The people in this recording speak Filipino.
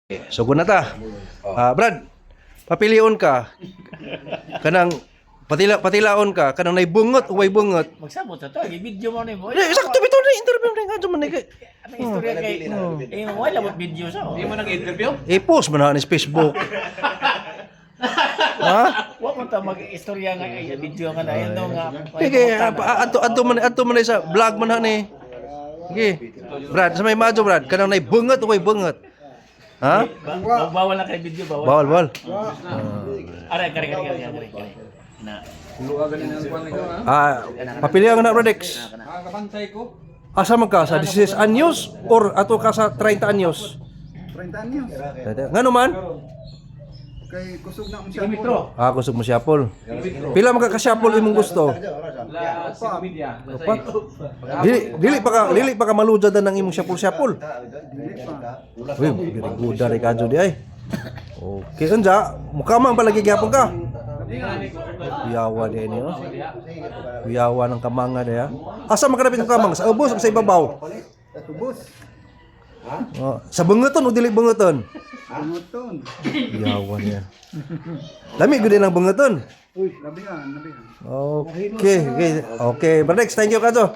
Sugod na ta. Brad, papilion ka. Kanang patilaon ka kanang naibungot o way bungot. Magsabot sa to, i-video mo na mo. Sakto bitaw na interview na nga man kay. Ano istorya kay wala mo video sa. Hindi mo nag-interview? I-post man na sa Facebook. Ha? Wa mo ta mag-istorya nga video nga na ayun no nga. Sige, adto man sa vlog man na ni. Sige. Brad, sa may madyo Brad, kanang naibungot o way bungot. Ha? Bawal na kay video, Bawal, bawal. bawal. Aray, kare. Na. Papilihan na Bradex. Kabantay ko. Asa man ka sa 16 anyos or ato ka sa 30 anyos? 30 anyos. Ngano man? Kay kusog na ang siyapol. Kusog mo siyapol. Pila man ka siyapol imong gusto? Sa media. Upat. Dili pa ka maludad ng imong siyapol. Dili pa. Uy, very good dari kadyo di ay. Okay, unja, mukha man palagi gyapon ka. Kuyawa di ni, no? Kuyawa ng kamanga di ha. Asa makanapit ng kamang? Sa ubos o sa ibabaw? Tubos. Sa bunguton o dili bunguton? Bunguton. Kuyawa niya. Lami gud ang bunguton. Uy, labihan. Okay, Bradex, thank you kadyo.